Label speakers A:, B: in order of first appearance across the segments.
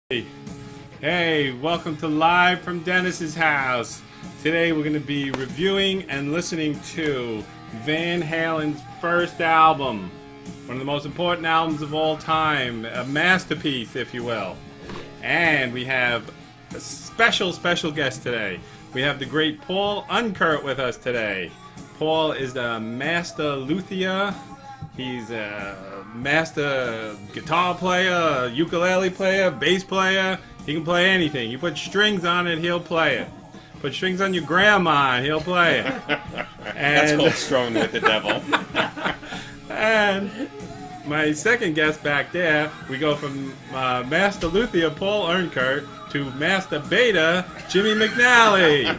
A: Hey, welcome to Live from Dennis's house. Today we're going to be reviewing and listening to Van Halen's first album. One of the most important albums of all time. A masterpiece, if you will. And we have a special guest today. We have the great Paul Unkert with us today. Paul is the master luthier. He's a master guitar player, ukulele player, bass player. He can play anything. You put strings on it, he'll play it. Put strings on your grandma, and he'll play it.
B: That's called strumming with the devil.
A: And my second guest back there, we go from master luthier Paul Unkert to master beta Jimi McNally.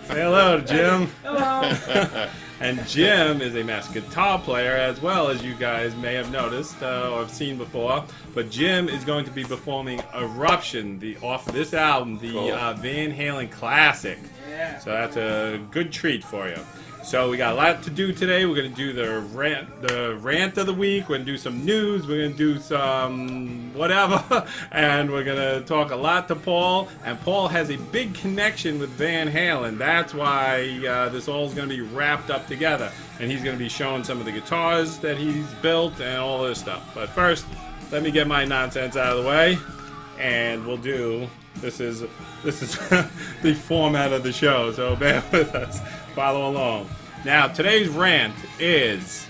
A: Say hello to Jim.
C: Hello.
A: And Jim is a master guitar player, as well, as you guys may have noticed or have seen before. But Jim is going to be performing Eruption, off this album, the
B: Cool.
A: Van Halen classic.
C: Yeah.
A: So that's a good treat for you. So we got a lot to do today. We're going to do the rant of the week. We're going to do some news. We're going to do some whatever. And we're going to talk a lot to Paul. And Paul has a big connection with Van Halen. That's why this all is going to be wrapped up together. And he's going to be showing some of the guitars that he's built and all this stuff. But first, let me get my nonsense out of the way. And we'll do... This is the format of the show, so bear with us. Follow along. Now, today's rant is...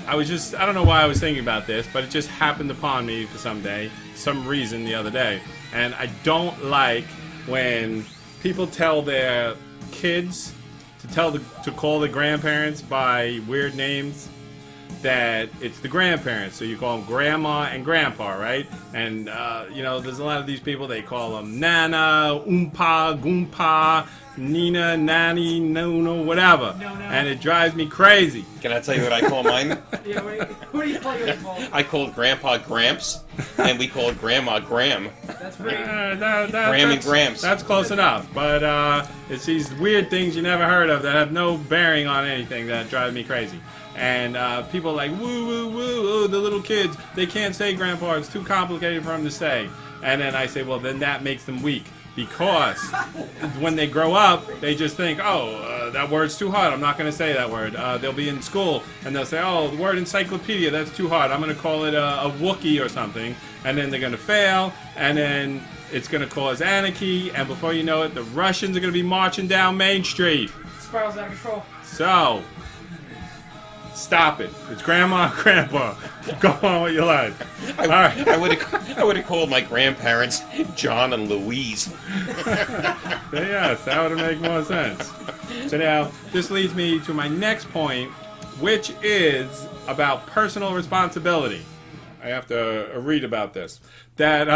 A: I don't know why I was thinking about this, but it just happened upon me for some reason the other day. And I don't like when people tell their kids to call the grandparents by weird names. That it's the grandparents, so you call them grandma and grandpa, right? And there's a lot of these people, they call them nana, oompa, goompa, nina, nanny, no, whatever.
C: No.
A: And it drives me crazy.
B: Can I tell you what I call mine?
C: Yeah, wait, who do you call your Paul?
B: I called Grandpa Gramps, and we called Grandma Gram.
C: That's pretty.
B: Gram and Gramps.
A: That's close enough, but it's these weird things you never heard of that have no bearing on anything that drive me crazy. And people are like, woo, woo, woo, oh, the little kids, they can't say grandpa, it's too complicated for them to say. And then I say, well, then that makes them weak. Because when they grow up, they just think, that word's too hard, I'm not going to say that word. They'll be in school, and they'll say, the word encyclopedia, that's too hard, I'm going to call it a Wookiee or something. And then they're going to fail, and then it's going to cause anarchy, and before you know it, the Russians are going to be marching down Main Street.
C: Spirals out of control.
A: So... stop it. It's grandma and grandpa. Go on with your life. All right.
B: I would have called my grandparents John and Louise.
A: Yes, that would make more sense. So now, this leads me to my next point, which is about personal responsibility. I have to read about this. That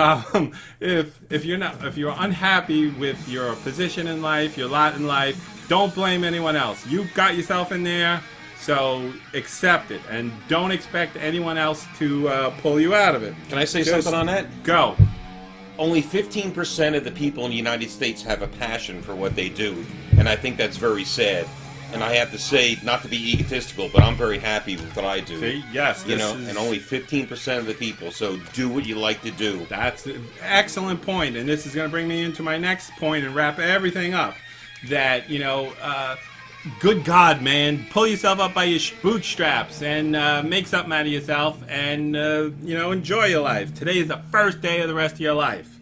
A: if you're unhappy with your position in life, your lot in life, don't blame anyone else. You've got yourself in there. So accept it and don't expect anyone else to pull you out of it.
B: Can I say something on that?
A: Go.
B: Only 15% of the people in the United States have a passion for what they do, and I think that's very sad. And I have to say, not to be egotistical, but I'm very happy with what I do.
A: See, yes,
B: and only 15% of the people. So do what you like to do.
A: That's an excellent point, and this is going to bring me into my next point and wrap everything up. That good God, man, pull yourself up by your bootstraps and make something out of yourself and, enjoy your life. Today is the first day of the rest of your life.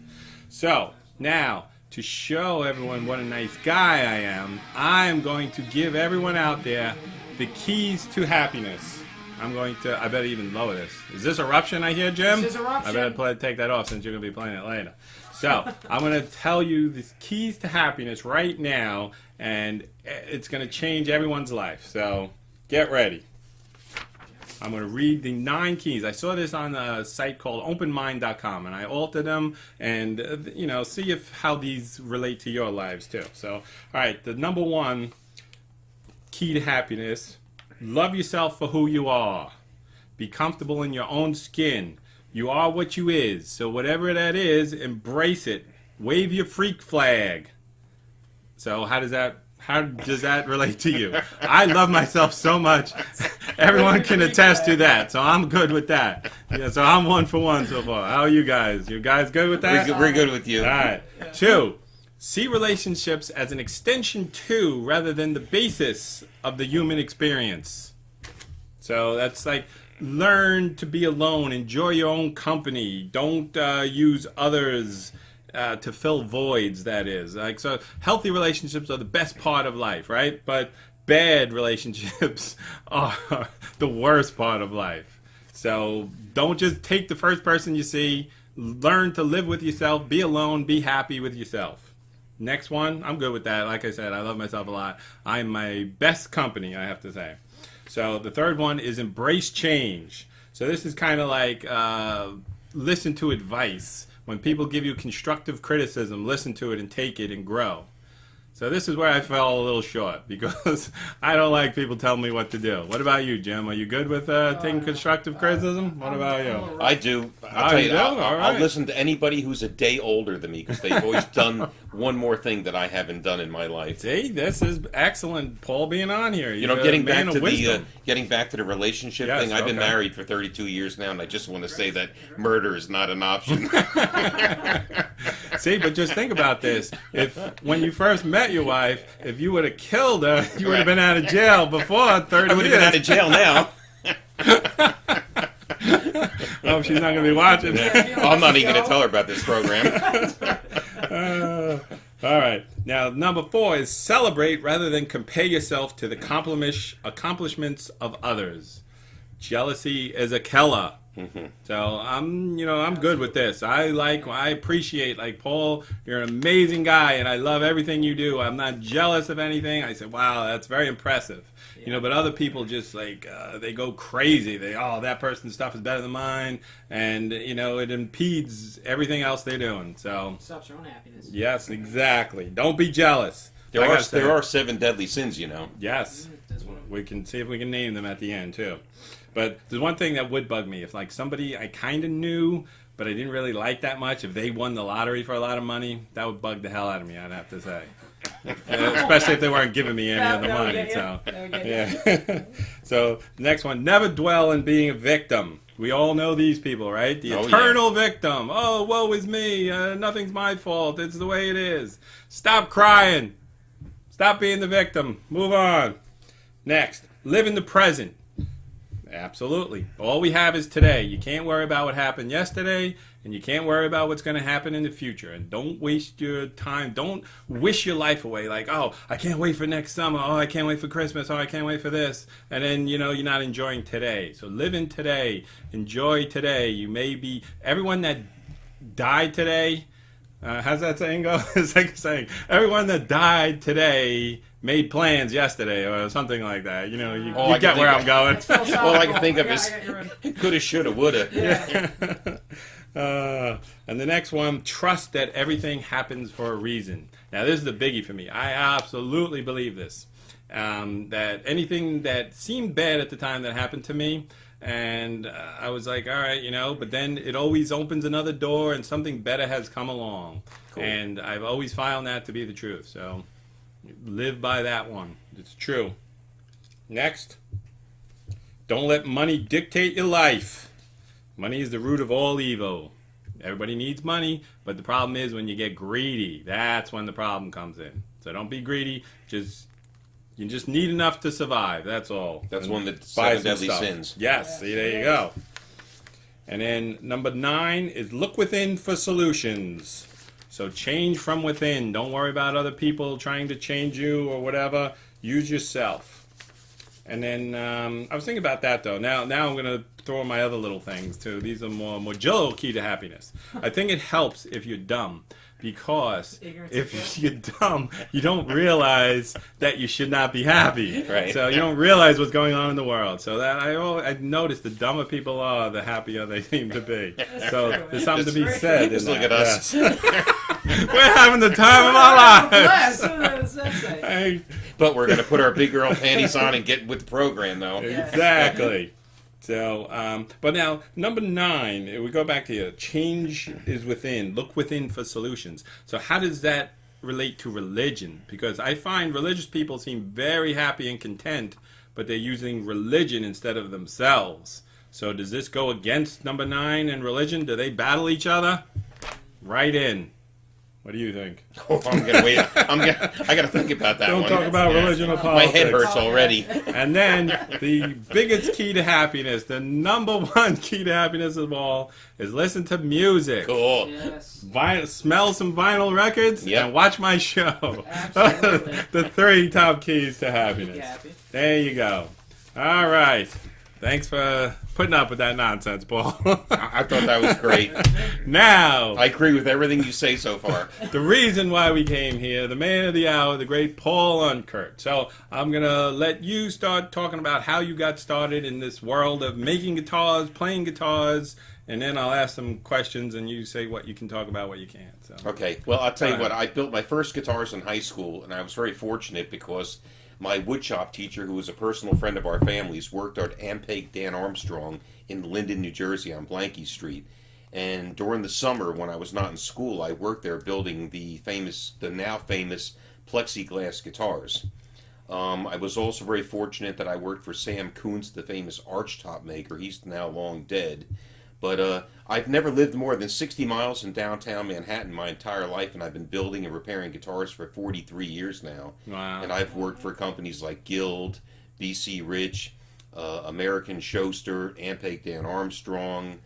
A: So, now, to show everyone what a nice guy I am, I'm going to give everyone out there the keys to happiness. I better even lower this. Is this Eruption I hear, Jim?
C: This is Eruption.
A: I better take that off since you're going to be playing it later. So, I'm going to tell you the keys to happiness right now, and it's going to change everyone's life. So, get ready. I'm going to read the 9 keys. I saw this on a site called openmind.com, and I altered them and, see how these relate to your lives, too. So, all right, the number 1 key to happiness, love yourself for who you are. Be comfortable in your own skin. You are what you is, so whatever that is, embrace it. Wave your freak flag. So how does that How does that relate to you? I love myself so much. Everyone can attest to that, so I'm good with that. Yeah, so I'm 1 for 1 so far. How are you guys? You guys good with that?
B: We're good with you.
A: All right. 2, see relationships as an extension to rather than the basis of the human experience. So that's like, learn to be alone. Enjoy your own company. Don't use others to fill voids, that is. Like, so healthy relationships are the best part of life, right? But bad relationships are the worst part of life. So don't just take the first person you see. Learn to live with yourself. Be alone. Be happy with yourself. Next one, I'm good with that. Like I said, I love myself a lot. I'm my best company, I have to say. So the third one is embrace change. So this is kind of like listen to advice. When people give you constructive criticism, listen to it and take it and grow. So this is where I fell a little short because I don't like people telling me what to do. What about you, Jim? Are you good with taking constructive criticism? What about you?
B: I do. I'll tell you,
A: All right.
B: I'll listen to anybody who's a day older than me because they've always done one more thing that I haven't done in my life.
A: See, this is excellent, Paul, being on here.
B: You know, getting back to the relationship thing. I've been married for 32 years now, and I just want to say that murder is not an option.
A: See, but just think about this. If when you first met your wife, if you would have killed her, you would have been out of jail before 30 years.
B: I would have been out of jail now.
A: Oh, she's not going to be watching.
B: I'm not even going to tell her about this program.
A: All right. Now, number 4 is celebrate rather than compare yourself to the accomplishments of others. Jealousy is a killer. Mm-hmm. So I'm good with this. I appreciate, like, Paul, you're an amazing guy and I love everything you do. I'm not jealous of anything. I said, wow, that's very impressive. Yeah. But other people just like they go crazy. That person's stuff is better than mine, and it impedes everything else they're doing. So
C: stops your own happiness.
A: Yes, exactly. Don't be jealous.
B: There are 7 deadly sins,
A: Yes, we can see if we can name them at the end too. But there's one thing that would bug me. If like somebody I kind of knew, but I didn't really like that much, if they won the lottery for a lot of money, that would bug the hell out of me, I'd have to say. Especially if they weren't giving me any of the money. So, yeah. So, the next one, never dwell in being a victim. We all know these people, right? The eternal victim. Oh, woe is me. Nothing's my fault. It's the way it is. Stop crying. Stop being the victim. Move on. Next, live in the present. Absolutely. All we have is today. You can't worry about what happened yesterday, and you can't worry about what's going to happen in the future. And don't waste your time. Don't wish your life away like, oh, I can't wait for next summer. Oh, I can't wait for Christmas. Oh, I can't wait for this. And then, you're not enjoying today. So live in today. Enjoy today. You may be, everyone that died today, how's that saying go? It's like saying, everyone that died today made plans yesterday or something like that. You get where I'm going.
B: All I can think of is coulda, shoulda, woulda.
A: Yeah. And the next one, trust that everything happens for a reason. Now, this is the biggie for me. I absolutely believe this. That anything that seemed bad at the time that happened to me, and I was like, all right, but then it always opens another door and something better has come along. Cool. And I've always found that to be the truth. So live by that one. It's true. Next, don't let money dictate your life. Money is the root of all evil. Everybody needs money, but the problem is when you get greedy. That's when the problem comes in. So don't be greedy. You just need enough to survive. That's all.
B: That's one of the 7 deadly sins.
A: Yes. See, there you go. And then number 9 is look within for solutions. So change from within. Don't worry about other people trying to change you or whatever. Use yourself. And then I was thinking about that though. Now I'm going to throw in my other little things too. These are more Jello key to happiness. I think it helps if you're dumb. Because if you're dumb, you don't realize that you should not be happy.
B: Right.
A: So you don't realize what's going on in the world. So that I noticed the dumber people are, the happier they seem to be. So there's something to be said.
B: Just look at us.
A: Yes. We're having the time of our lives.
B: But we're going to put our big girl panties on and get with the program, though.
A: Exactly. So, but now, number 9, we go back to change is within. Look within for solutions. So how does that relate to religion? Because I find religious people seem very happy and content, but they're using religion instead of themselves. So does this go against number 9 and religion? Do they battle each other? Right in. What do you think?
B: Oh, I'm gonna wait. I gotta think about that
A: Don't
B: one.
A: talk about religion or
B: My
A: politics.
B: head hurts already.
A: And then the biggest key to happiness, the number 1 key to happiness of all, is listen to music.
B: Cool.
C: Yes.
A: Smell some vinyl records
B: Yep.
A: and watch my show.
C: Absolutely.
A: The 3 top keys to
C: Be
A: happiness.
C: happy.
A: There you go. All right. Thanks for putting up with that nonsense, Paul.
B: I thought that was great.
A: Now,
B: I agree with everything you say so far.
A: the reason why we came here, the man of the hour, the great Paul Unkert. So I'm going to let you start talking about how you got started in this world of making guitars, playing guitars, and then I'll ask some questions and you say what you can talk about, what you can't. So.
B: Okay. Well, I'll tell you
A: All
B: what.
A: right.
B: I built my first guitars in high school, and I was very fortunate because my woodshop teacher, who was a personal friend of our family's, worked at Ampeg Dan Armstrong in Linden, New Jersey on Blanky Street. And during the summer, when I was not in school, I worked there building the now famous plexiglass guitars. I was also very fortunate that I worked for Sam Kuntz, the famous archtop maker. He's now long dead. But I've never lived more than 60 miles in downtown Manhattan my entire life, and I've been building and repairing guitars for 43 years now.
A: Wow.
B: And I've worked for companies like Guild, BC Rich, American Schuster, Ampeg Dan Armstrong,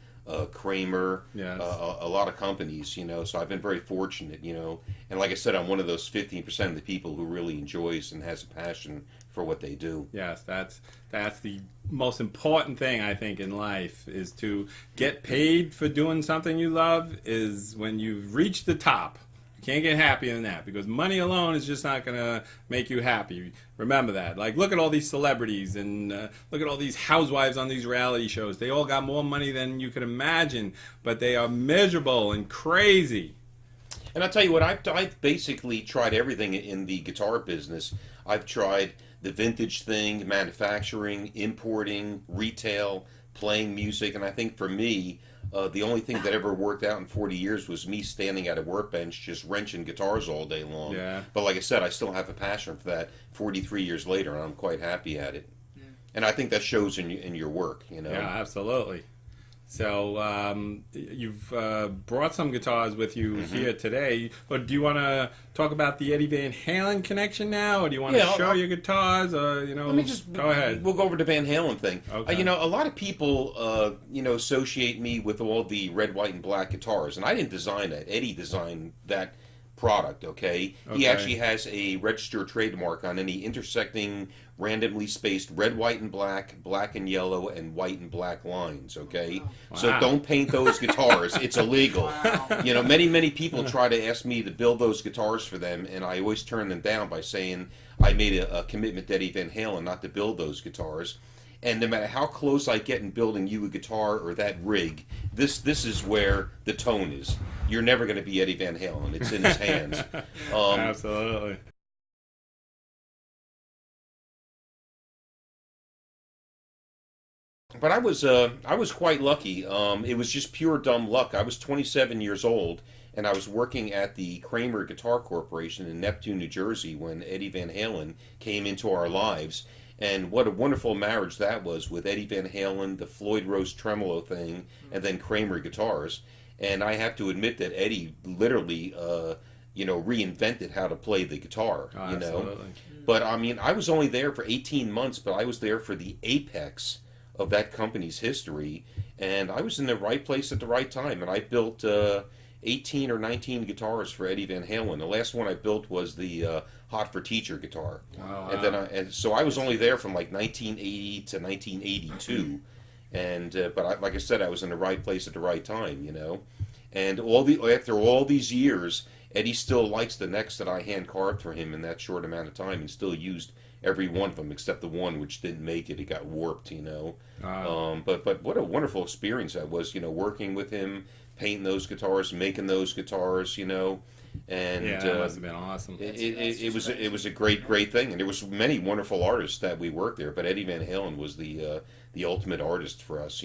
B: Kramer,
A: Yes.
B: a lot of companies, so I've been very fortunate, and like I said, I'm one of those 15% of the people who really enjoys and has a passion for what they do.
A: Yes, that's the most important thing, I think, in life, is to get paid for doing something you love. Is when you've reached the top. You can't get happier than that, because money alone is just not going to make you happy. Remember that. Like, look at all these celebrities and look at all these housewives on these reality shows. They all got more money than you could imagine, but they are miserable and crazy.
B: And I'll tell you what, I've basically tried everything in the guitar business. I've tried the vintage thing, manufacturing, importing, retail, playing music, and I think for me, the only thing that ever worked out in 40 years was me standing at a workbench just wrenching guitars all day long.
A: Yeah.
B: But like I said, I still have a passion for that 43 years later, and I'm quite happy at it. Yeah. And I think that shows in your work,
A: Yeah, absolutely. So you've brought some guitars with you here today. But do you want to talk about the Eddie Van Halen connection now, or do you want to show your guitars? Or
B: Let me just
A: go ahead.
B: We'll go over the Van Halen thing.
A: Okay.
B: A lot of people associate me with all the red, white, and black guitars, and I didn't design that. Eddie designed that product. Okay. He actually has a registered trademark on any intersecting, randomly spaced red, white, and black and yellow, and white and black lines. Okay.
A: Wow.
B: So don't paint those guitars. It's illegal.
C: Wow.
B: Many people try to ask me to build those guitars for them, and I always turn them down by saying I made a commitment to Eddie Van Halen not to build those guitars. And no matter how close I get in building you a guitar or that rig, this is where the tone is. You're never going to be Eddie Van Halen. It's in his hands.
A: Absolutely.
B: But I was quite lucky. It was just pure dumb luck. I was 27 years old, and I was working at the Kramer Guitar Corporation in Neptune, New Jersey, when Eddie Van Halen came into our lives. And what a wonderful marriage that was, with Eddie Van Halen, the Floyd Rose tremolo thing, and then Kramer guitars. And I have to admit that Eddie literally, reinvented how to play the guitar.
A: Oh, absolutely.
B: But I was only there for 18 months, but I was there for the apex of that company's history, and I was in the right place at the right time. And I built 18 or 19 guitars for Eddie Van Halen. The last one I built was the Hot for Teacher guitar.
A: Oh, wow.
B: And then so I was only there from like 1980 to 1982, and but like I said, I was in the right place at the right time, And after all these years, Eddie still likes the necks that I hand carved for him in that short amount of time, and still used every one of them except the one which didn't make it. It got warped, But what a wonderful experience that was, working with him, painting those guitars, making those guitars, And
A: Yeah, that must have been awesome.
B: It was a great thing, and there was many wonderful artists that we worked there. But Eddie Van Halen was the ultimate artist for us,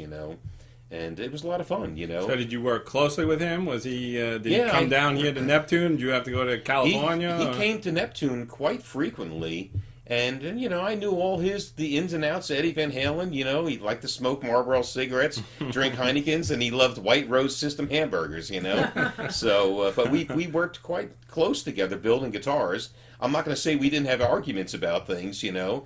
B: And it was a lot of fun, you know.
A: So did you work closely with him? Was he? Did he
B: Yeah,
A: come down here to Neptune? Did you have to go to California?
B: He came to Neptune quite frequently, and you know, I knew all the ins and outs of Eddie Van Halen. You know, he liked to smoke Marlboro cigarettes, drink Heinekens, and he loved White Rose System hamburgers. You know, so but we worked quite close together building guitars. I'm not going to say we didn't have arguments about things, you know,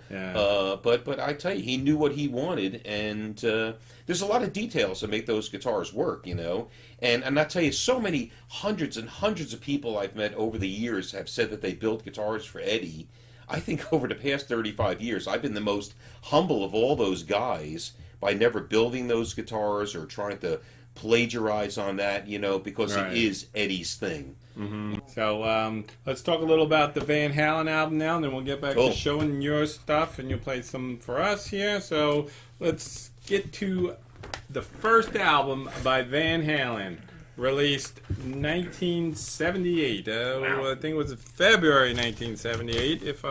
B: but I tell you, he knew what he wanted, and there's a lot of details that make those guitars work, you know. And I tell you, so many hundreds and hundreds of people I've met over the years have said that they built guitars for Eddie. I think over the past 35 years, I've been the most humble of all those guys by never building those guitars or trying to plagiarize on that, you know, because it is Eddie's thing.
A: Mm-hmm. So let's talk a little about the Van Halen album now, and then we'll get back to showing your stuff, and you'll play some for us here. So let's get to the first album by Van Halen, released 1978. I think it was February 1978, if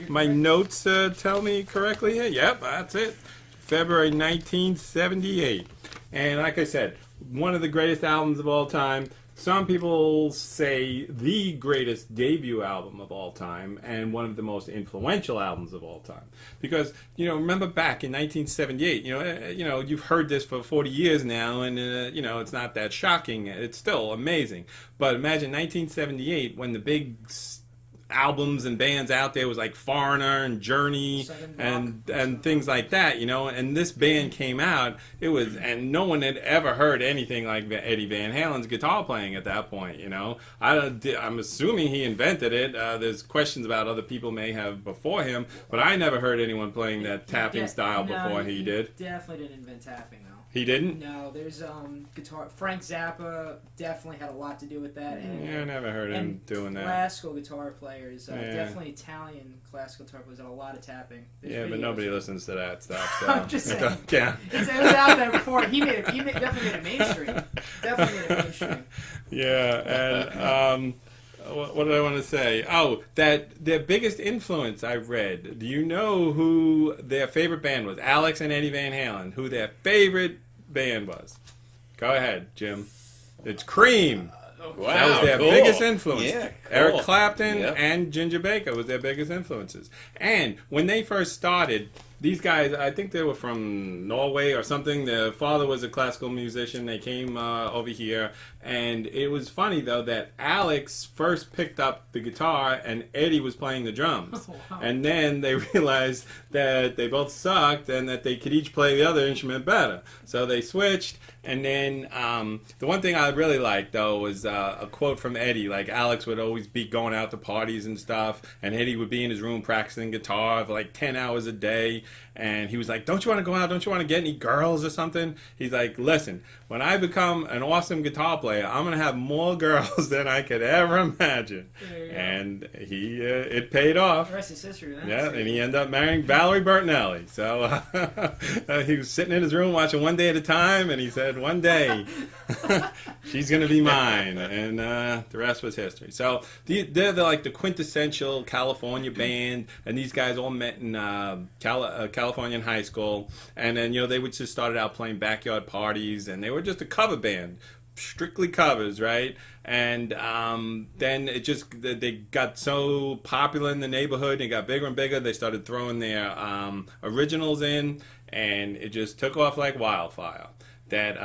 A: my notes tell me correctly here. Yep, that's it. February 1978. And like I said, one of the greatest albums of all time. Some people say the greatest debut album of all time and one of the most influential albums of all time. Because, you know, remember back in 1978, you know, you've heard this for 40 years now, and, you know, it's not that shocking. It's still amazing. But imagine 1978 when the big albums and bands out there was like Foreigner and Journey and things like that, you know, and this band came out, and no one had ever heard anything like Eddie Van Halen's guitar playing at that point, you know. I'm assuming he invented it. There's questions about other people may have before him, but I never heard anyone playing that tapping style before he did.
C: Definitely didn't invent tapping, though.
A: He didn't?
C: No, there's guitar. Frank Zappa definitely had a lot to do with that.
A: I never heard him doing that.
C: Classical guitar players, definitely Italian classical guitar players, had a lot of tapping. There's
A: but nobody listens to that stuff. So.
C: I'm just saying.
A: Yeah.
C: It was out there before. He definitely made it mainstream. Definitely made it mainstream.
A: Yeah, and what did I want to say? Oh, that their biggest influence I've read. Do you know who their favorite band was? Alex and Eddie Van Halen. Who their favorite band was? Go ahead, Jim. It's Cream.
B: Wow,
A: that was their biggest influence.
B: Yeah,
A: Eric Clapton and Ginger Baker was their biggest influences. And when they first started, these guys, I think they were from Norway or something. Their father was a classical musician. They came over here. And it was funny, though, that Alex first picked up the guitar and Eddie was playing the drums.
C: Oh, wow.
A: And then they realized that they both sucked and that they could each play the other instrument better. So they switched. And then the one thing I really liked, though, was a quote from Eddie. Like, Alex would always be going out to parties and stuff, and Eddie would be in his room practicing guitar for like 10 hours a day. And he was like, don't you want to go out? Don't you want to get any girls or something? He's like, listen, when I become an awesome guitar player, I'm going to have more girls than I could ever imagine. And it paid off.
C: The rest is history, then.
A: Yeah, and he ended up marrying Valerie Bertinelli. So he was sitting in his room watching One Day at a Time, and he said, one day, she's going to be mine. And the rest was history. So they're like the quintessential California band, and these guys all met in California high school. And then, you know, they would just started out playing backyard parties, and they were just a cover band. Strictly covers, right? And then they got so popular in the neighborhood, and it got bigger and bigger. They started throwing their originals in, and it just took off like wildfire. That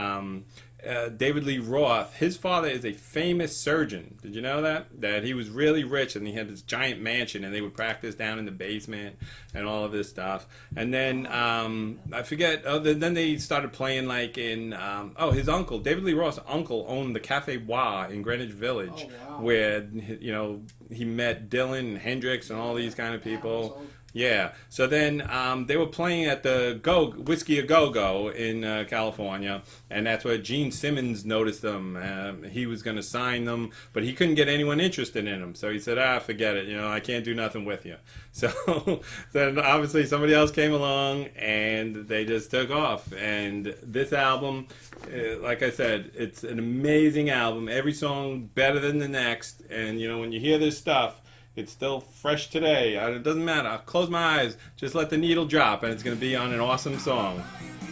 A: David Lee Roth, his father is a famous surgeon. Did you know that? That he was really rich, and he had this giant mansion, and they would practice down in the basement and all of this stuff. And then I forget. Then they started playing like in his uncle, David Lee Roth's uncle, owned the Cafe Wah in Greenwich Village, where he met Dylan and Hendrix and all these kind of people. Yeah, so then they were playing at the Whiskey A Go-Go in California, and that's where Gene Simmons noticed them. He was going to sign them, but he couldn't get anyone interested in them, so he said, forget it, I can't do nothing with you. So then obviously somebody else came along, and they just took off. And this album, like I said, it's an amazing album. Every song better than the next, and when you hear this stuff, it's still fresh today. It doesn't matter. I'll close my eyes. Just let the needle drop, and it's going to be on an awesome song.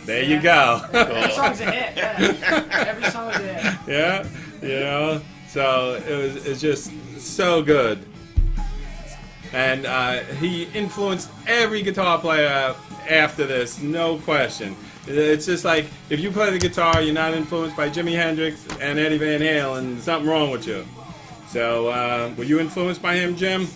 A: There you go.
C: Every song's a hit. Yeah. Every song's a hit.
A: Yeah, you know. So it's just so good. And he influenced every guitar player after this, no question. It's just like, if you play the guitar, you're not influenced by Jimi Hendrix and Eddie Van Halen, something wrong with you. So, were you influenced by him, Jim?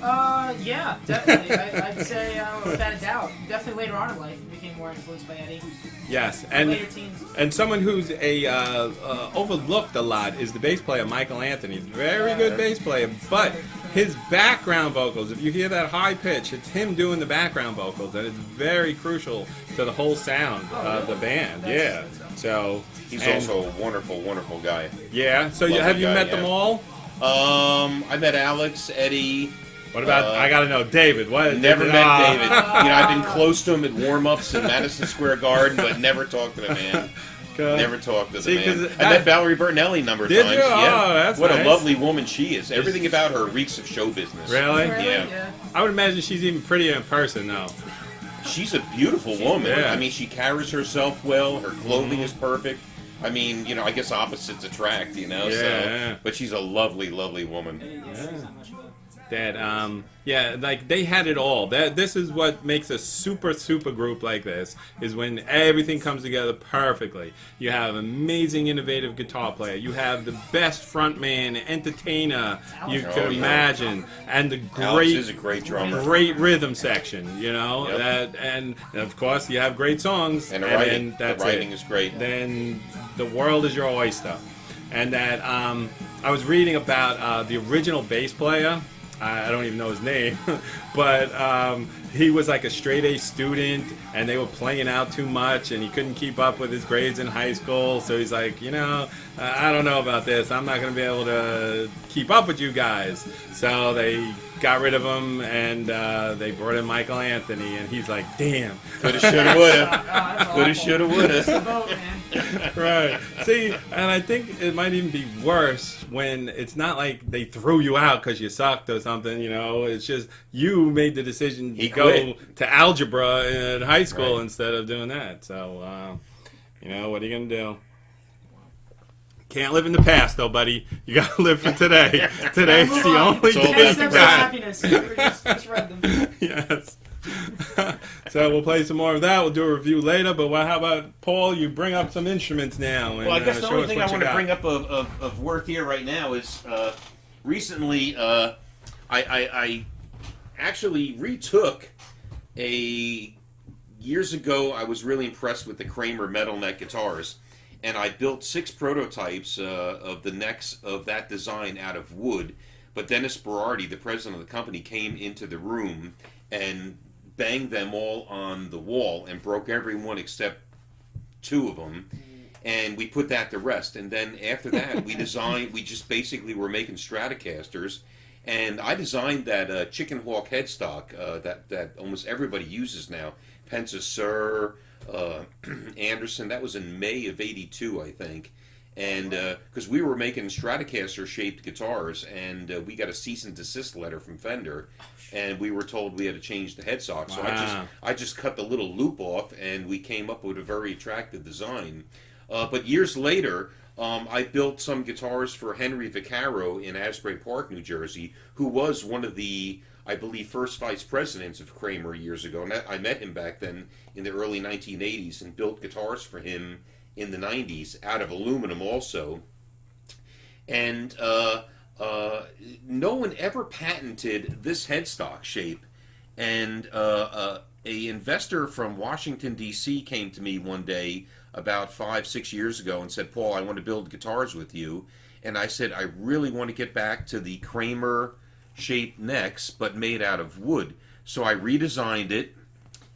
C: Yeah, definitely. I'd say, without a doubt. Definitely later on in life, became more influenced by Eddie.
A: Yes,
C: Later teens.
A: and someone who's overlooked a lot is the bass player Michael Anthony. Very good bass player, but his background vocals, if you hear that high pitch, it's him doing the background vocals, and it's very crucial to the whole sound of the band. That's awesome. So
B: he's also a wonderful, wonderful guy.
A: Yeah. So have you met them all?
B: I met Alex, Eddie.
A: What about, I gotta know, David. What?
B: Never met David. I've been close to him at warm-ups in Madison Square Garden, but never talked to the man. Never talked to the man. I met Valerie Bertinelli a number of times.
A: Did you?
B: Yeah.
A: Oh, that's
B: what
A: nice.
B: a lovely woman she is. Everything about her reeks of show business.
A: Really?
B: Yeah.
A: I would imagine she's even prettier in person, though.
B: She's a beautiful woman.
A: Yeah.
B: I mean, she carries herself well. Her clothing is perfect. I mean, I guess opposites attract,
A: Yeah.
B: So, but she's a lovely, lovely woman.
A: That like they had it all. This is what makes a super group like this, is when everything comes together perfectly. You have amazing, innovative guitar player. You have the best frontman, entertainer you could imagine, and the
B: Alex is a great drummer.
A: great rhythm section.
B: Yep.
A: And of course you have great songs.
B: And the writing is great.
A: Then the world is your oyster. And that I was reading about the original bass player. I don't even know his name, but he was like a straight A student, and they were playing out too much, and he couldn't keep up with his grades in high school. So he's like, I don't know about this. I'm not going to be able to keep up with you guys. So they got rid of him, and they brought in Michael Anthony, and he's like, damn.
B: Coulda, shoulda, woulda. Coulda, shoulda, woulda.
A: Right. See, and I think it might even be worse when it's not like they threw you out because you sucked or something, It's just you made the decision to go to algebra in high school instead of doing that. So, what are you going to do? Can't live in the past, though, buddy. You got to live for today. Today's the only day you got.
C: Just read them.
A: Yes. So we'll play some more of that. We'll do a review later. But how about, Paul, you bring up some instruments now. And,
B: well, I guess the only thing I want to bring
A: up
B: up of worth here right now is recently I actually retook years ago. I was really impressed with the Kramer metal neck guitars, and I built 6 prototypes of the necks of that design out of wood. But Dennis Berardi, the president of the company, came into the room and banged them all on the wall and broke every one except 2 of them. And we put that to rest. And then after that, we just basically were making Stratocasters. And I designed that Chicken Hawk headstock that almost everybody uses now. Pensa Sur, Anderson. That was in May of '82, I think. And because we were making Stratocaster-shaped guitars, and we got a cease and desist letter from Fender, and we were told we had to change the headstock. So I just cut the little loop off, and we came up with a very attractive design. But years later, I built some guitars for Henry Vaccaro in Asbury Park, New Jersey, who was one of the, I believe, first vice presidents of Kramer years ago. And I met him back then in the early 1980s and built guitars for him in the 90s out of aluminum also. And no one ever patented this headstock shape. And a investor from Washington, D.C. came to me one day about 5-6 years ago and said, Paul, I want to build guitars with you. And I said, I really want to get back to the Kramer shaped necks, but made out of wood. So I redesigned it,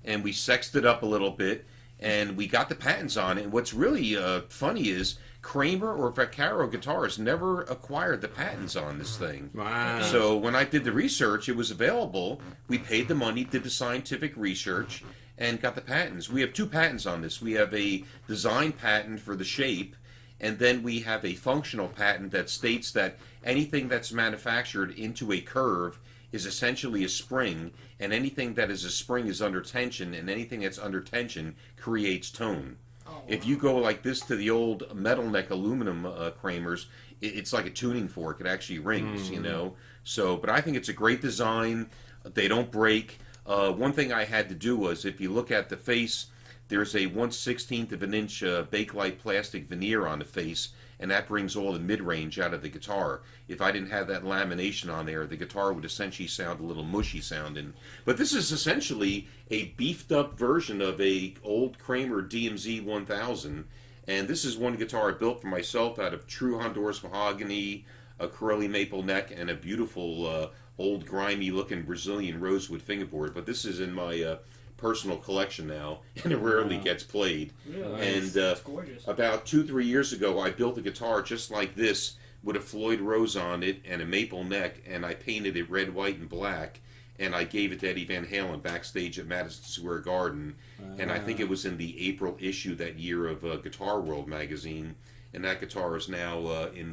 B: and we sexed it up a little bit, and we got the patents on it. And what's really funny is Kramer or Vaccaro guitars never acquired the patents on this thing.
A: Wow.
B: So when I did the research, it was available. We paid the money, did the scientific research, and got the patents. We have 2 patents on this. We have a design patent for the shape, and then we have a functional patent that states that anything that's manufactured into a curve is essentially a spring, and anything that is a spring is under tension, and anything that's under tension creates tone.
C: Oh,
B: If you go like this to the old metal neck aluminum Kramers, it's like a tuning fork. It actually rings, you know. So, but I think it's a great design. They don't break. One thing I had to do was, if you look at the face, there's a 1/16 of an inch Bakelite plastic veneer on the face, and that brings all the mid-range out of the guitar. If I didn't have that lamination on there, the guitar would essentially sound a little mushy sounding. But this is essentially a beefed-up version of a old Kramer DMZ 1000, and this is one guitar I built for myself out of true Honduras mahogany, a Corelli maple neck, and a beautiful old grimy-looking Brazilian rosewood fingerboard. But this is in my personal collection now, and it rarely gets played.
C: Really?
B: And
C: It's gorgeous.
B: about 2-3 years ago, I built a guitar just like this with a Floyd rose on it and a maple neck, and I painted it red, white, and black, and I gave it to Eddie Van Halen backstage at Madison Square Garden. And I think it was in the April issue that year of Guitar World magazine, and that guitar is now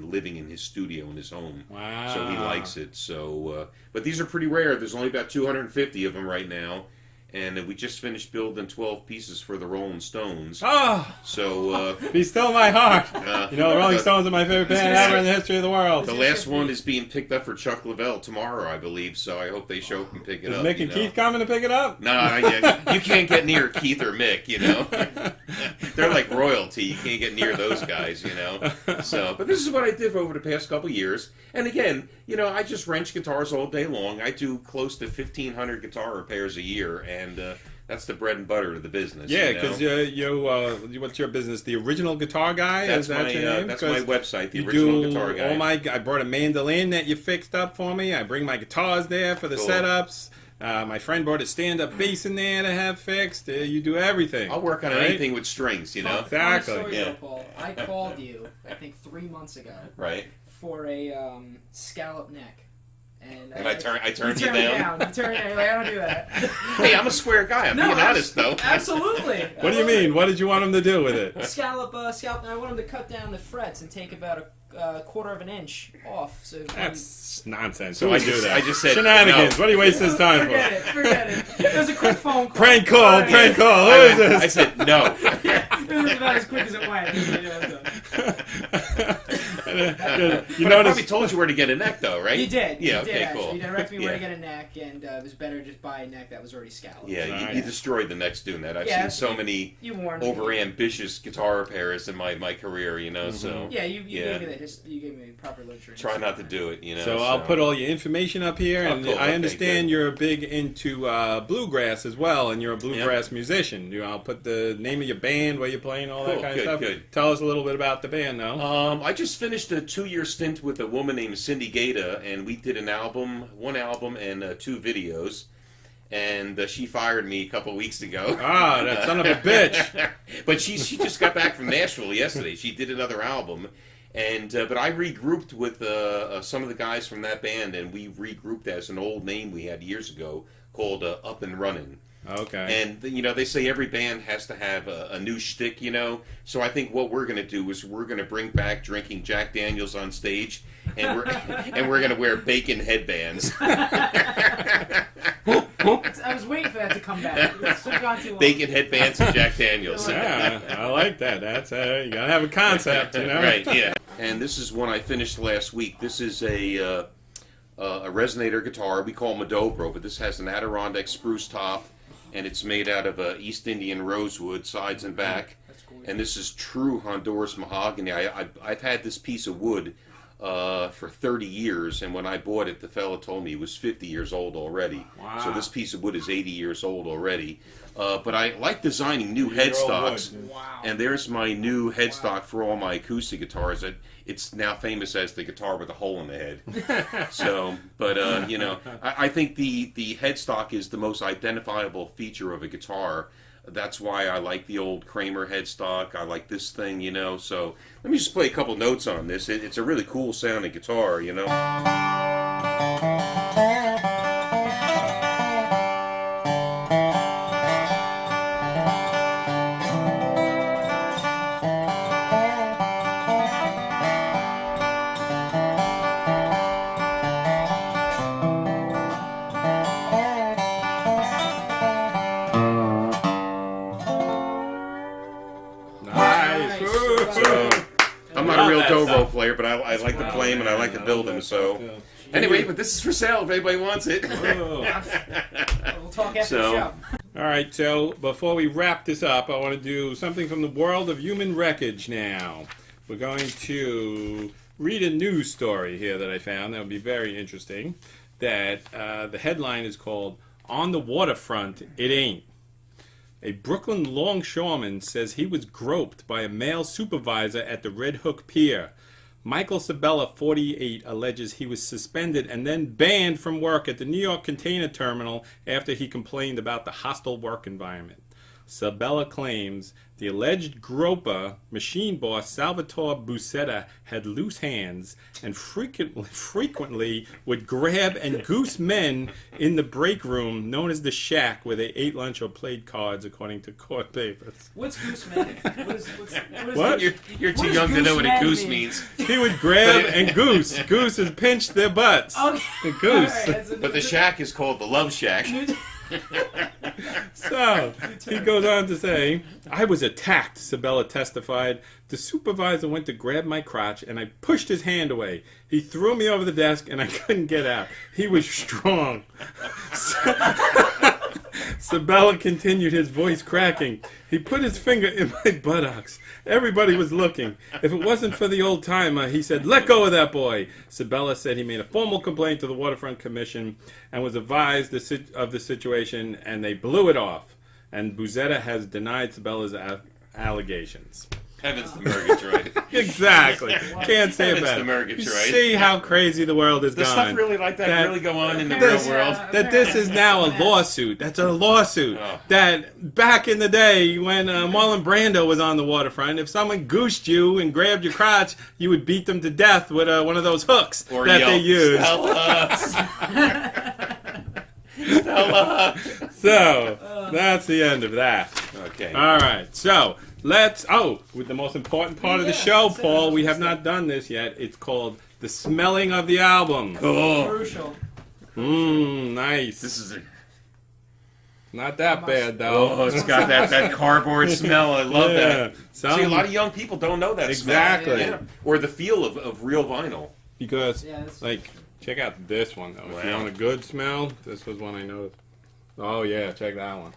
B: living in his studio in his home.
A: Wow.
B: So he likes it. So, but these are pretty rare. There's only about 250 of them right now. And we just finished building 12 pieces for the Rolling Stones.
A: Oh,
B: So,
A: be still my heart. You know, the Rolling Stones are my favorite band ever in the history of the world.
B: the last one is being picked up for Chuck Leavell tomorrow, I believe. So I hope they show up and pick it
A: Is
B: up.
A: Mick
B: you
A: and
B: know.
A: Keith coming to pick it up?
B: Nah, you can't get near Keith or Mick, you know. They're like royalty. You can't get near those guys, you know. So, but this is what I did over the past couple years. And again, you know, I just wrench guitars all day long. I do close to 1,500 guitar repairs a year, and that's the bread and butter of the business.
A: Yeah,
B: you know?
A: because what's your business? The Original Guitar Guy?
B: That's
A: Is that
B: my
A: your name?
B: that's my website, the
A: You
B: Original
A: do
B: Guitar Guy.
A: I brought a mandolin that you fixed up for me. I bring my guitars there for the
B: Cool.
A: setups. My friend brought a stand-up bass in there to have fixed. You do everything.
B: I'll work on
A: right?
B: anything with strings, you know.
A: Exactly.
C: Funny story,
B: Yeah.
C: though, Paul. I called you, I think 3 months ago,
B: Right.
C: for a scallop neck.
B: And I turned you
C: turned me
B: down.
C: You turned me down. You're like, I don't do that.
B: Hey, I'm a square guy. I'm being honest, though.
C: Absolutely.
A: What do you mean? What did you want him to do with it?
C: Scallop. I want him to cut down the frets and take about a quarter of an inch off. So
A: That's nonsense.
B: So
A: Who would do that?
B: I just said
A: Shenanigans.
B: no.
A: What do you waste his time
C: forget
A: for?
C: Forget it. It was a quick phone call.
A: Prank call. Prank call. Who is this?
B: I said no.
C: It was about as quick as it went.
A: You
B: But I
A: notice?
B: probably told you where to get a neck, though, right?
C: You did.
B: Yeah.
C: You did,
B: Okay.
C: actually.
B: Cool.
C: You directed me where to
B: Yeah.
C: get a neck, and it was better just buy a neck that was already scalloped.
B: Yeah,
A: Right.
B: you destroyed the necks doing that. I've
C: Yeah,
B: seen so many
C: You warned me.
B: over-ambitious guitar repairs in my career, you know,
A: Mm-hmm.
B: so
C: Yeah, you
B: Yeah.
C: gave me you gave me proper literature.
B: try not to do it, you know.
A: So I'll put all your information up here,
B: Oh,
A: and
B: cool.
A: I
B: Okay,
A: understand
B: good.
A: you're big into bluegrass as well, and you're a bluegrass musician. I'll put the name of your band, where you're playing, all that
B: Cool,
A: kind
B: good,
A: of stuff.
B: good.
A: Tell us a little bit about the band now.
B: I just finished a 2-year stint with a woman named Cindy Gaeta, and we did one album and 2 videos. And she fired me a couple weeks ago.
A: Ah, that son of a bitch.
B: But she just got back from Nashville yesterday. She did another album, and but I regrouped with some of the guys from that band, and we regrouped as an old name we had years ago called Up and Running.
A: Okay.
B: And you know, they say every band has to have a new shtick, you know. So I think what we're going to do is we're going to bring back drinking Jack Daniels on stage, and we're going to wear bacon headbands.
C: I was waiting for that to come back. It's gone too long.
B: Bacon headbands and Jack Daniels.
A: Yeah, I like that. That's you gotta have a concept, you know.
B: Right, yeah. And this is one I finished last week. This is a resonator guitar. We call them a dobro, but this has an Adirondack spruce top, and it's made out of East Indian rosewood, sides and back.
C: That's cool.
B: And this is true Honduras mahogany. I've had this piece of wood for 30 years, and when I bought it, the fella told me it was 50 years old already.
A: Wow.
B: So this piece of wood is 80 years old already. But I like designing new
A: 80-year-old
B: headstocks.
A: wood.
C: Wow.
B: And there's my new headstock for all my acoustic guitars. It's now famous as the guitar with a hole in the head. So, but you know, I think the headstock is the most identifiable feature of a guitar. That's why I like the old Kramer headstock. I like this thing, you know. So let me just play a couple notes on this. It's a really cool sounding guitar, you know. So I'm not a real
A: Love that
B: dobro
A: stuff.
B: player, but I like to play them and I like to build them. So anyway, but this is for sale if anybody wants it.
A: Oh.
C: We'll talk after
B: So-
C: the show.
A: All right, so before we wrap this up, I want to do something from the world of human wreckage now. We're going to read a news story here that I found that would be very interesting. That the headline is called, "On the Waterfront, It Ain't." A Brooklyn longshoreman says he was groped by a male supervisor at the Red Hook Pier. Michael Sabella, 48, alleges he was suspended and then banned from work at the New York Container Terminal after he complained about the hostile work environment. Sabella claims the alleged groper, machine boss Salvatore Busetta, had loose hands and frequently would grab and goose men in the break room known as the shack where they ate lunch or played cards, according to court papers.
C: What's goose man?
A: What?
B: You're too
C: does
B: young to know what a
C: gooseman
B: goose
C: mean?
B: means.
A: He would grab and goose. Goose is pinch their butts.
C: Okay.
A: The goose.
C: All right, that's a
B: But the
C: new-
B: shack is called the Love Shack.
A: So, he goes on to say, "I was attacked," Sabella testified. "The supervisor went to grab my crotch and I pushed his hand away. He threw me over the desk and I couldn't get out. He was strong." Sabella continued, his voice cracking. "He put his finger in my buttocks. Everybody was looking. If it wasn't for the old timer," he said, "let go of that boy." Sabella said he made a formal complaint to the Waterfront Commission and was advised of the situation, and they blew it off. And Busetta has denied Sabella's allegations.
B: Heavens to Murgatroyd.
A: Exactly. Can't say it
B: Heavens to
A: better.
B: Murgatroyd.
A: You see how crazy the world is
B: Does
A: gone.
B: stuff really like that,
A: That-
B: really go on in the
A: This-
B: real world?
A: That this is now a lawsuit. That's a lawsuit.
B: Oh.
A: That back in the day when Marlon Brando was on the waterfront, if someone goosed you and grabbed your crotch, you would beat them to death with one of those hooks
B: Or
A: that
B: yell,
A: they use.
B: "Stella!" Stella!
A: So that's the end of that.
B: Okay.
A: All right. So with the most important part of the show, Paul, we have not done this yet. It's called the smelling of the album.
B: Cool.
C: Crucial.
A: Nice.
B: This is
A: Not that bad though.
B: oh, it's got that cardboard smell. I love that. See, a lot of young people don't know that
A: Exactly.
B: smell. Yeah. Or the feel of real vinyl.
A: Because
C: Yeah, that's-
A: like check out this one though. If you
B: Wow.
A: want a good smell, this was one I noticed. Oh yeah, check that one.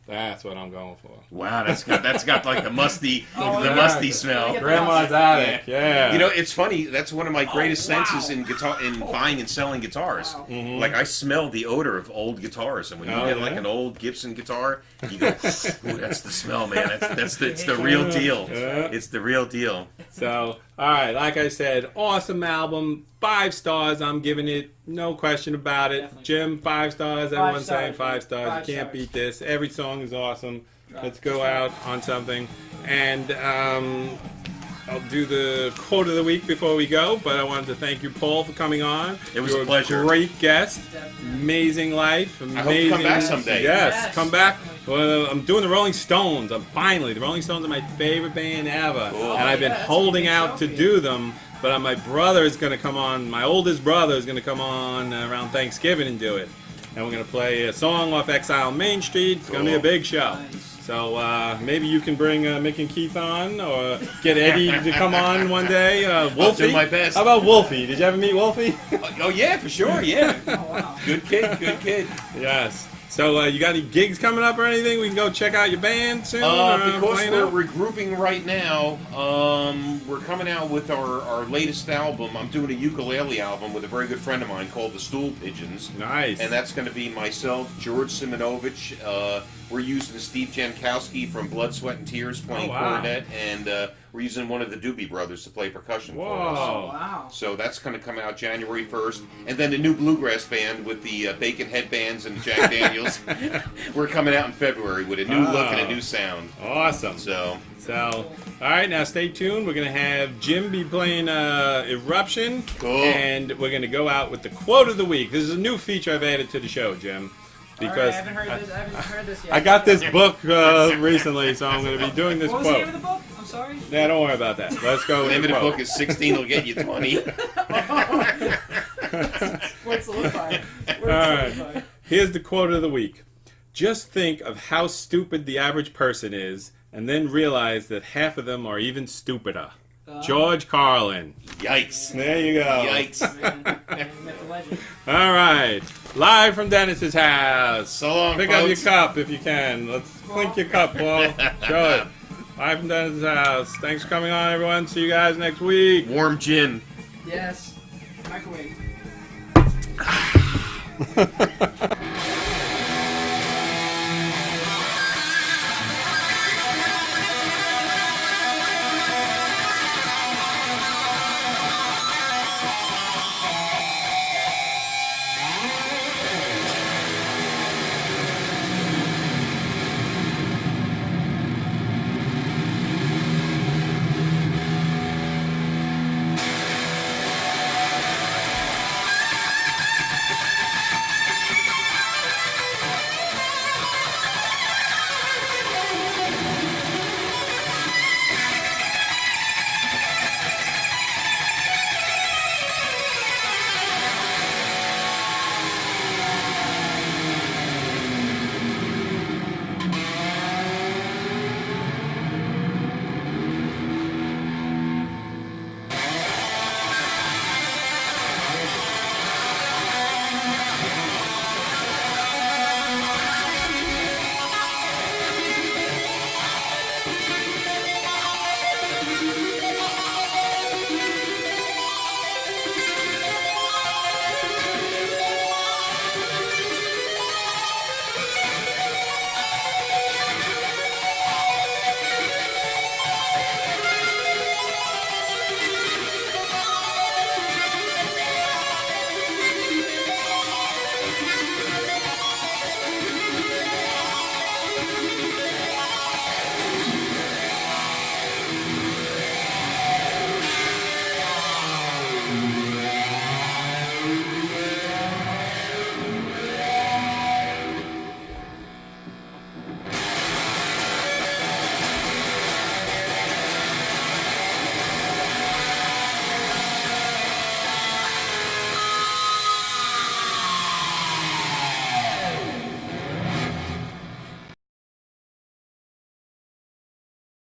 A: That's what I'm going for.
B: Wow, that's got like the musty
C: Oh,
B: the
C: yeah.
B: musty smell.
C: Get
A: Grandma's attic. Yeah.
B: You know, it's funny. That's one of my greatest
C: wow.
B: senses in buying and selling guitars.
C: Wow.
A: Mhm.
B: Like I smell the odor of old guitars, and when you
A: Oh,
B: get
A: yeah?
B: like an old Gibson guitar, you go, "Ooh, that's the smell, man. It's the real deal.
A: Yeah.
B: It's the real deal."
A: So, all right, like I said, awesome album. 5 stars. I'm giving it, no question about it.
C: Definitely.
A: Jim, 5 stars. Everyone's
C: stars,
A: saying 5 stars.
C: 5
A: You can't
C: stars.
A: beat this. Every song is awesome.
C: Right.
A: Let's go out on something. And I'll do the quote of the week before we go, but I wanted to thank you, Paul, for coming on.
B: It was
A: You're
B: a pleasure.
A: Great guest.
C: Definitely.
A: Amazing life. Amazing.
B: hope you come back someday.
A: Yes,
C: Yes.
A: come back. Well, I'm doing the Rolling Stones. The Rolling Stones are my favorite band ever.
B: Cool.
A: And I've been
C: Yeah, that's
A: holding
C: a big
A: out
C: show
A: to
C: for you.
A: do them. But my brother is going to come on, my oldest brother is going to come on around Thanksgiving and do it. And we're going to play a song off Exile Main Street. It's going to be a
B: Cool.
A: big show.
C: Nice.
A: So maybe you can bring Mick and Keith on, or get Eddie to come on one day. Wolfie.
B: do my best.
A: How about Wolfie? Did you ever meet Wolfie?
B: Oh yeah, for sure. Yeah,
C: Oh, wow.
B: good kid. Good kid.
A: Yes. So you got any gigs coming up or anything? We can go check out your band soon.
B: Because
A: playing
B: we're
A: out?
B: regrouping right now, we're coming out with our latest album. I'm doing a ukulele album with a very good friend of mine called The Stool Pigeons.
A: Nice.
B: And that's going to be myself, George Simonovich. We're using Steve Jankowski from Blood, Sweat, and Tears playing
A: Oh, wow.
B: cornet. And we're using one of the Doobie Brothers to play percussion for us.
A: Whoa.
C: Wow.
B: So that's going to come out January 1st. And then the new bluegrass band with the bacon headbands and Jack Daniels. We're coming out in February with a new look and a new sound.
A: Awesome.
B: So,
A: all right, now stay tuned. We're going to have Jim be playing Eruption.
B: Cool.
A: And we're going to go out with the quote of the week. This is a new feature I've added to the show, Jim.
C: All right,
A: Because
C: I haven't heard this yet.
A: I got this book recently, so I'm going to be doing this
C: What was the
A: quote.
C: name of the book? I'm sorry.
A: Yeah, don't worry about that. Let's go
B: the
A: with
B: name of the
A: quote.
B: book is 16 will get you 20.
C: What's the look like?
A: All right. Here's the quote of the week. Just think of how stupid the average person is, and then realize that half of them are even stupider. George Carlin.
B: Yikes.
A: There you go.
B: Yikes.
C: Met the legend.
A: All right. Live from Dennis's house.
B: So long,
A: Pick up your
B: folks.
A: cup if you can. Let's clink your cup, Paul. Show it. Live from Dennis's house. Thanks for coming on, everyone. See you guys next week.
B: Warm gin.
C: Yes. Microwave.